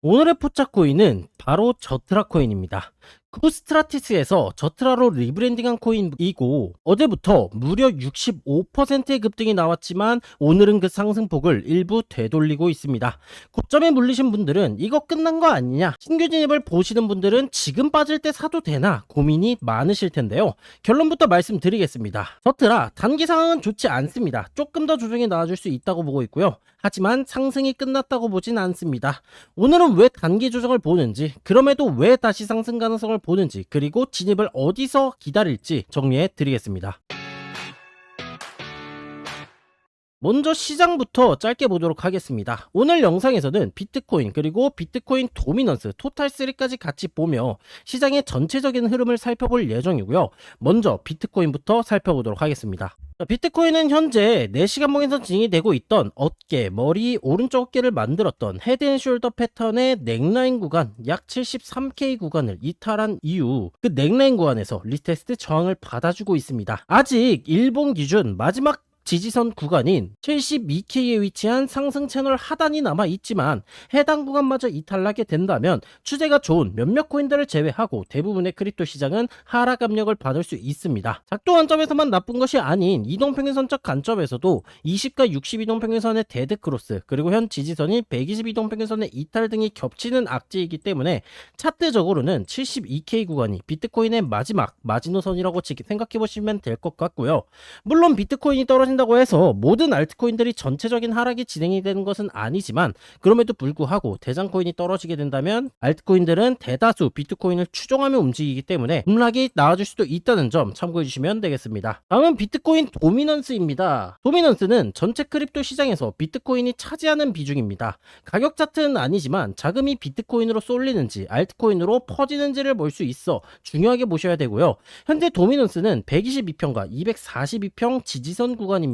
오늘의 포착 코인은 바로 저트라 코인입니다. 쿠스트라티스에서 저트라로 리브랜딩한 코인이고 어제부터 무려 65%의 급등이 나왔지만 오늘은 그 상승폭을 일부 되돌리고 있습니다. 고점에 물리신 분들은 이거 끝난 거 아니냐, 신규 진입을 보시는 분들은 지금 빠질 때 사도 되나 고민이 많으실 텐데요. 결론부터 말씀드리겠습니다. 저트라 단기 상황은 좋지 않습니다. 조금 더 조정이 나와줄 수 있다고 보고 있고요. 하지만 상승이 끝났다고 보진 않습니다. 오늘은 왜 단기 조정을 보는지, 그럼에도 왜 다시 상승 가능성을 보는지, 그리고 진입을 어디서 기다릴지 정리해 드리겠습니다. 먼저 시장부터 짧게 보도록 하겠습니다. 오늘 영상에서는 비트코인 그리고 비트코인 도미넌스 토탈3까지 같이 보며 시장의 전체적인 흐름을 살펴볼 예정이고요. 먼저 비트코인부터 살펴보도록 하겠습니다. 비트코인은 현재 4시간 봉에서 진행이 되고 있던 어깨, 머리, 오른쪽 어깨를 만들었던 헤드앤숄더 패턴의 넥라인 구간 약 73K 구간을 이탈한 이후 그 넥라인 구간에서 리테스트 저항을 받아주고 있습니다. 아직 일본 기준 마지막 지지선 구간인 72K에 위치한 상승 채널 하단이 남아 있지만 해당 구간마저 이탈하게 된다면 추세가 좋은 몇몇 코인들을 제외하고 대부분의 크립토 시장은 하락 압력을 받을 수 있습니다. 작동 관점에서만 나쁜 것이 아닌 이동평균선적 관점에서도 20과 60 이동평균선의 데드크로스 그리고 현 지지선인 120 이동평균선의 이탈 등이 겹치는 악재이기 때문에 차트적으로는 72K 구간이 비트코인의 마지막 마지노선이라고 생각해보시면 될 것 같고요. 물론 비트코인이 떨어진 다고 해서 모든 알트코인들이 전체적인 하락이 진행이 되는 것은 아니지만 그럼에도 불구하고 대장코인이 떨어지게 된다면 알트코인들은 대다수 비트코인을 추종하며 움직이기 때문에 급락이 나와줄 수도 있다는 점 참고해 주시면 되겠습니다. 다음은 비트코인 도미넌스입니다. 도미넌스는 전체 크립토 시장에서 비트코인이 차지하는 비중입니다. 가격 차트는 아니지만 자금이 비트코인으로 쏠리는지 알트코인으로 퍼지는지를 볼 수 있어 중요하게 보셔야 되고요. 현재 도미넌스는 122평과 242평 지지선 구간입니다.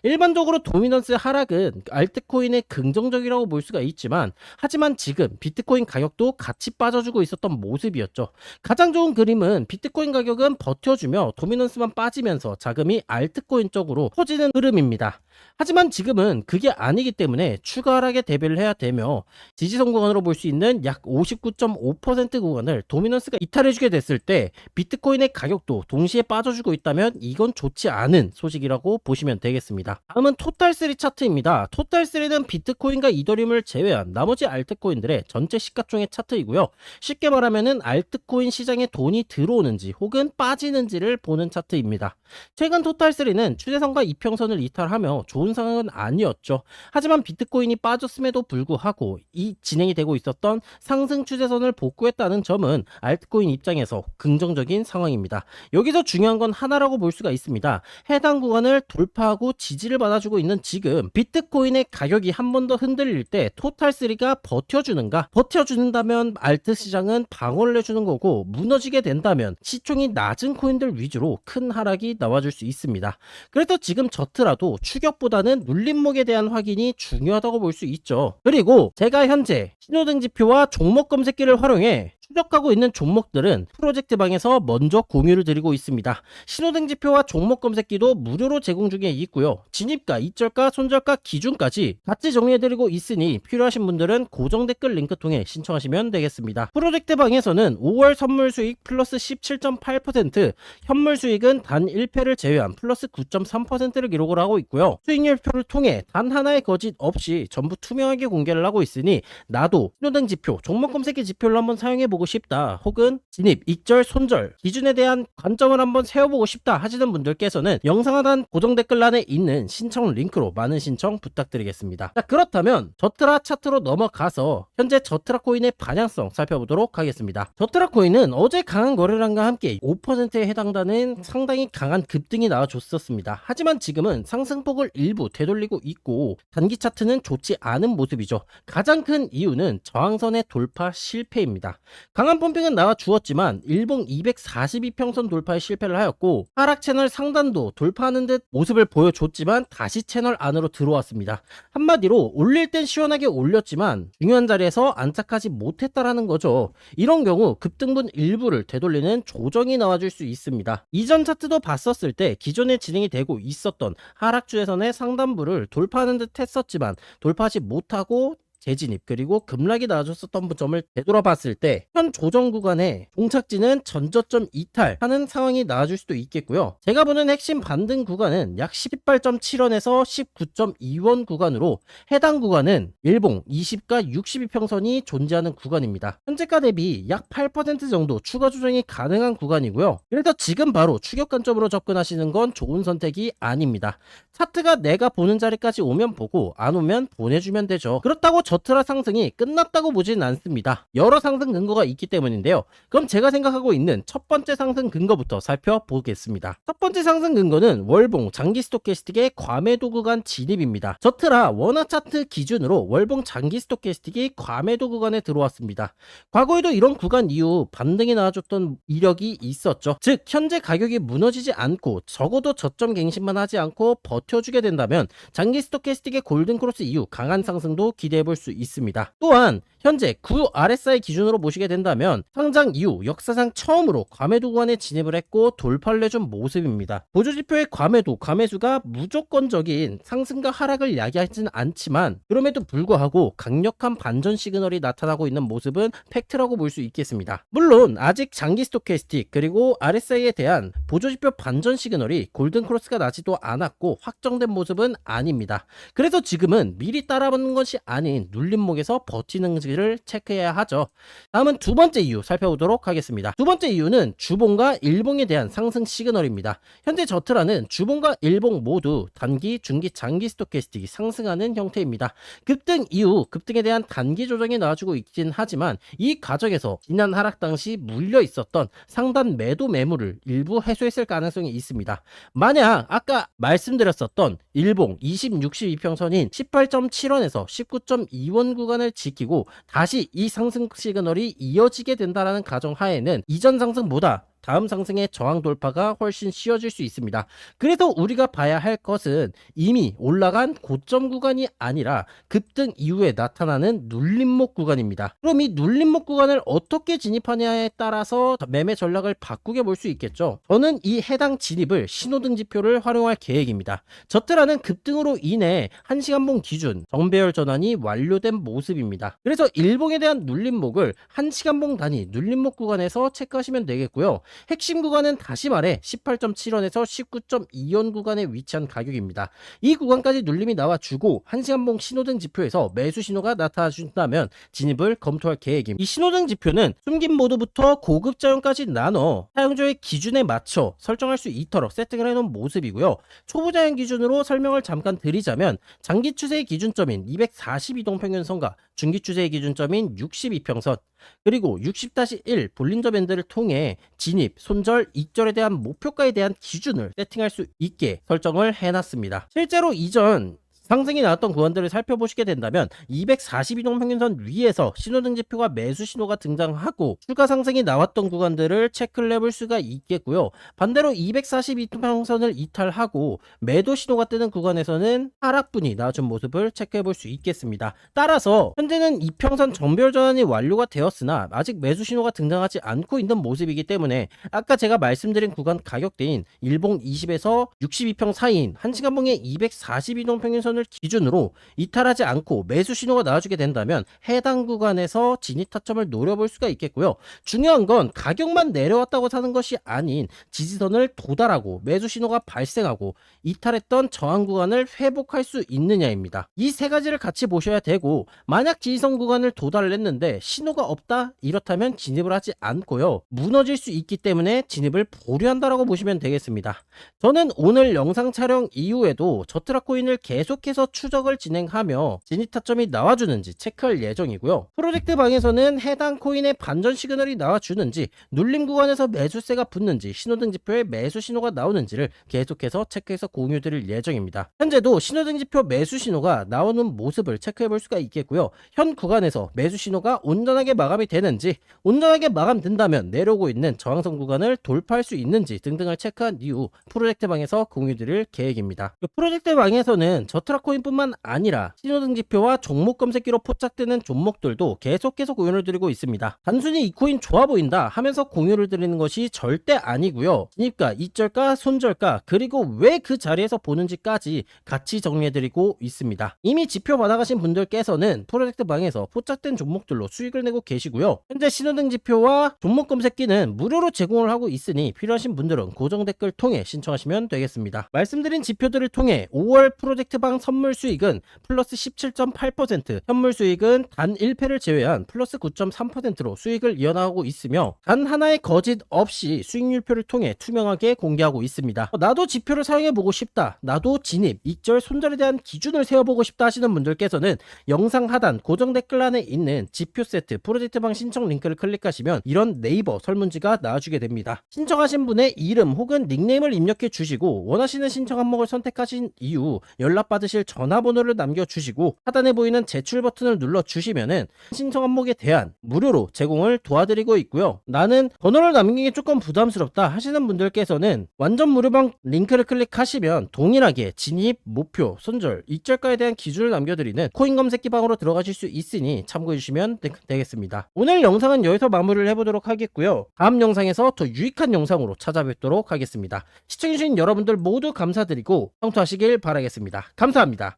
일반적으로 도미넌스 하락은 알트코인의 긍정적이라고 볼 수가 있지만 하지만 지금 비트코인 가격도 같이 빠져주고 있었던 모습이었죠. 가장 좋은 그림은 비트코인 가격은 버텨주며 도미넌스만 빠지면서 자금이 알트코인 쪽으로 퍼지는 흐름입니다. 하지만 지금은 그게 아니기 때문에 추가 하락에 대비를 해야 되며 지지선 구간으로 볼 수 있는 약 59.5% 구간을 도미넌스가 이탈해주게 됐을 때 비트코인의 가격도 동시에 빠져주고 있다면 이건 좋지 않은 소식이라고 보시면 되겠습니다. 다음은 토탈3 차트입니다. 토탈3는 비트코인과 이더리움을 제외한 나머지 알트코인들의 전체 시가총액 차트이고요. 쉽게 말하면은 알트코인 시장에 돈이 들어오는지 혹은 빠지는지를 보는 차트입니다. 최근 토탈3는 추세선과 이평선을 이탈하며 좋은 상황은 아니었죠. 하지만 비트코인이 빠졌음에도 불구하고 이 진행이 되고 있었던 상승 추세선을 복구했다는 점은 알트코인 입장에서 긍정적인 상황입니다. 여기서 중요한 건 하나라고 볼 수가 있습니다. 해당 구간을 돌파하고 지지를 받아주고 있는 지금 비트코인의 가격이 한 번 더 흔들릴 때 토탈3가 버텨주는가? 버텨준다면 알트 시장은 방어를 해주는 거고 무너지게 된다면 시총이 낮은 코인들 위주로 큰 하락이 나와줄 수 있습니다. 그래서 지금 저트라도 추격보다는 눌림목에 대한 확인이 중요하다고 볼 수 있죠. 그리고 제가 현재 신호등 지표와 종목 검색기를 활용해 추적하고 있는 종목들은 프로젝트 방에서 먼저 공유를 드리고 있습니다. 신호등 지표와 종목 검색기도 무료로 제공 중에 있고요. 진입가, 입절가, 손절가 기준까지 같이 정리해드리고 있으니 필요하신 분들은 고정 댓글 링크 통해 신청하시면 되겠습니다. 프로젝트 방에서는 5월 선물 수익 플러스 17.8%, 현물 수익은 단 1패를 제외한 플러스 9.3%를 기록을 하고 있고요. 수익률표를 통해 단 하나의 거짓 없이 전부 투명하게 공개를 하고 있으니 나도 신호등 지표, 종목 검색기 지표를 한번 사용해보고 싶다, 혹은 진입, 익절, 손절 기준에 대한 관점을 한번 세워보고 싶다 하시는 분들께서는 영상 하단 고정 댓글란에 있는 신청 링크로 많은 신청 부탁드리겠습니다. 자, 그렇다면 저트라 차트로 넘어가서 현재 저트라 코인의 반향성 살펴보도록 하겠습니다. 저트라 코인은 어제 강한 거래량과 함께 5%에 해당되는 상당히 강한 급등이 나와줬었습니다. 하지만 지금은 상승폭을 일부 되돌리고 있고 단기 차트는 좋지 않은 모습이죠. 가장 큰 이유는 저항선의 돌파 실패입니다. 강한 펌핑은 나와 주었지만 일봉 242평선 돌파에 실패를 하였고 하락 채널 상단도 돌파하는 듯 모습을 보여줬지만 다시 채널 안으로 들어왔습니다. 한마디로 올릴 땐 시원하게 올렸지만 중요한 자리에서 안착하지 못했다라는 거죠. 이런 경우 급등분 일부를 되돌리는 조정이 나와줄 수 있습니다. 이전 차트도 봤었을 때 기존에 진행이 되고 있었던 하락 추세선의 상단부를 돌파하는 듯 했었지만 돌파하지 못하고 재진입 그리고 급락이 나와줬었던 점을 되돌아봤을 때 현 조정 구간에 종착지는 전저점 이탈하는 상황이 나와줄 수도 있겠고요. 제가 보는 핵심 반등 구간은 약 18.7원에서 19.2원 구간으로 해당 구간은 일봉 20과 62평선이 존재하는 구간입니다. 현재가 대비 약 8% 정도 추가 조정이 가능한 구간이고요. 그래서 지금 바로 추격 관점으로 접근하시는 건 좋은 선택이 아닙니다. 차트가 내가 보는 자리까지 오면 보고 안 오면 보내주면 되죠. 그렇다고 저트라 상승이 끝났다고 보진 않습니다. 여러 상승 근거가 있기 때문인데요. 그럼 제가 생각하고 있는 첫 번째 상승 근거부터 살펴보겠습니다. 첫 번째 상승 근거는 월봉 장기 스토캐스틱의 과매도 구간 진입입니다. 저트라 원화 차트 기준으로 월봉 장기 스토캐스틱이 과매도 구간에 들어왔습니다. 과거에도 이런 구간 이후 반등이 나와줬던 이력이 있었죠. 즉 현재 가격이 무너지지 않고 적어도 저점 갱신만 하지 않고 버텨주게 된다면 장기 스토캐스틱의 골든크로스 이후 강한 상승도 기대해볼 수 있습니다. 또한 현재 9 RSI 기준으로 보시게 된다면 상장 이후 역사상 처음으로 과매도 구간에 진입을 했고 돌파를 해준 모습입니다. 보조지표의 과매도, 과매수가 무조건적인 상승과 하락을 야기하지는 않지만 그럼에도 불구하고 강력한 반전 시그널이 나타나고 있는 모습은 팩트라고 볼 수 있겠습니다. 물론 아직 장기 스토캐스틱 그리고 RSI에 대한 보조지표 반전 시그널이 골든크로스가 나지도 않았고 확정된 모습은 아닙니다. 그래서 지금은 미리 따라붙는 것이 아닌 눌림목에서 버티는지를 체크해야 하죠. 다음은 두 번째 이유 살펴보도록 하겠습니다. 두 번째 이유는 주봉과 일봉에 대한 상승 시그널입니다. 현재 저트라는 주봉과 일봉 모두 단기, 중기, 장기 스토캐스틱이 상승하는 형태입니다. 급등 이후 급등에 대한 단기 조정이 나와주고 있긴 하지만 이 과정에서 지난 하락 당시 물려 있었던 상단 매도 매물을 일부 해소했을 가능성이 있습니다. 만약 아까 말씀드렸었던 일봉 20, 62평선인 18.7원에서 19.2원 구간을 지키고 다시 이 상승 시그널이 이어지게 된다는 가정하에는 이전 상승보다 다음 상승의 저항 돌파가 훨씬 쉬워질 수 있습니다. 그래서 우리가 봐야 할 것은 이미 올라간 고점 구간이 아니라 급등 이후에 나타나는 눌림목 구간입니다. 그럼 이 눌림목 구간을 어떻게 진입하냐에 따라서 매매 전략을 바꾸게 볼 수 있겠죠. 저는 이 해당 진입을 신호등 지표를 활용할 계획입니다. 저트라는 급등으로 인해 1시간봉 기준 정배열 전환이 완료된 모습입니다. 그래서 일봉에 대한 눌림목을 1시간봉 단위 눌림목 구간에서 체크하시면 되겠고요. 핵심 구간은 다시 말해 18.7원에서 19.2원 구간에 위치한 가격입니다. 이 구간까지 눌림이 나와주고 1시간봉 신호등 지표에서 매수 신호가 나타나준다면 진입을 검토할 계획입니다. 이 신호등 지표는 숨긴 모드부터 고급 자용까지 나눠 사용자의 기준에 맞춰 설정할 수 있도록 세팅을 해놓은 모습이고요. 초보 자용 기준으로 설명을 잠깐 드리자면 장기 추세의 기준점인 242동평균선과 중기 추세의 기준점인 62평선 그리고 60-1 볼린저 밴드를 통해 진입, 손절, 익절에 대한 목표가에 대한 기준을 세팅할 수 있게 설정을 해놨습니다. 실제로 이전 상승이 나왔던 구간들을 살펴보시게 된다면 242동 평균선 위에서 신호등 지표가 매수 신호가 등장하고 추가 상승이 나왔던 구간들을 체크를 해볼 수가 있겠고요. 반대로 242평선을 이탈하고 매도 신호가 뜨는 구간에서는 하락분이 나와준 모습을 체크해볼 수 있겠습니다. 따라서 현재는 이평선 정별 전환이 완료가 되었으나 아직 매수 신호가 등장하지 않고 있는 모습이기 때문에 아까 제가 말씀드린 구간 가격대인 일봉 20에서 62평 사이인 1시간봉의 242동 평균선을 기준으로 이탈하지 않고 매수 신호가 나와주게 된다면 해당 구간에서 진입 타점을 노려볼 수가 있겠고요. 중요한 건 가격만 내려왔다고 사는 것이 아닌 지지선을 도달하고 매수 신호가 발생하고 이탈했던 저항 구간을 회복할 수 있느냐입니다. 이 세 가지를 같이 보셔야 되고 만약 지지선 구간을 도달을 했는데 신호가 없다? 이렇다면 진입을 하지 않고요. 무너질 수 있기 때문에 진입을 보류한다라고 보시면 되겠습니다. 저는 오늘 영상 촬영 이후에도 저트라 코인을 계속해서 추적을 진행하며 진입 타점이 나와주는지 체크할 예정이고요. 프로젝트 방에서는 해당 코인의 반전 시그널이 나와주는지 눌림 구간에서 매수세가 붙는지 신호등 지표에 매수 신호가 나오는지를 계속해서 체크해서 공유드릴 예정입니다. 현재도 신호등 지표 매수 신호가 나오는 모습을 체크해 볼 수가 있겠고요. 현 구간에서 매수 신호가 온전하게 마감이 되는지 온전하게 마감된다면 내려오고 있는 저항선 구간을 돌파할 수 있는지 등등을 체크한 이후 프로젝트 방에서 공유드릴 계획입니다. 프로젝트 방에서는 저트라 테라코인뿐만 아니라 신호등 지표와 종목 검색기로 포착되는 종목들도 계속 공유를 드리고 있습니다. 단순히 이 코인 좋아 보인다 하면서 공유를 드리는 것이 절대 아니고요. 진입가, 이절가, 손절가, 그리고 왜 그 자리에서 보는지까지 같이 정리해드리고 있습니다. 이미 지표 받아가신 분들께서는 프로젝트 방에서 포착된 종목들로 수익을 내고 계시고요. 현재 신호등 지표와 종목 검색기는 무료로 제공을 하고 있으니 필요하신 분들은 고정 댓글 통해 신청하시면 되겠습니다. 말씀드린 지표들을 통해 5월 프로젝트 방 선물 수익은 플러스 17.8%, 현물 수익은 단 1패를 제외한 플러스 9.3%로 수익을 이어나가고 있으며 단 하나의 거짓 없이 수익률표를 통해 투명하게 공개하고 있습니다. 나도 지표를 사용해보고 싶다, 나도 진입, 익절, 손절에 대한 기준을 세워보고 싶다 하시는 분들께서는 영상 하단 고정 댓글란에 있는 지표 세트 프로젝트 방 신청 링크를 클릭하시면 이런 네이버 설문지가 나와주게 됩니다. 신청하신 분의 이름 혹은 닉네임을 입력해 주시고 원하시는 신청 항목을 선택하신 이후 연락받으실 전화번호를 남겨주시고 하단에 보이는 제출 버튼을 눌러주시면은 신청 항목에 대한 무료로 제공을 도와드리고 있고요. 나는 번호를 남기기 조금 부담스럽다 하시는 분들께서는 완전 무료방 링크를 클릭하시면 동일하게 진입, 목표, 손절, 익절가에 대한 기준을 남겨드리는 코인 검색기 방으로 들어가실 수 있으니 참고해주시면 되겠습니다. 오늘 영상은 여기서 마무리를 해보도록 하겠고요. 다음 영상에서 더 유익한 영상으로 찾아뵙도록 하겠습니다. 시청해주신 여러분들 모두 감사드리고 성투하시길 바라겠습니다. 감사합니다.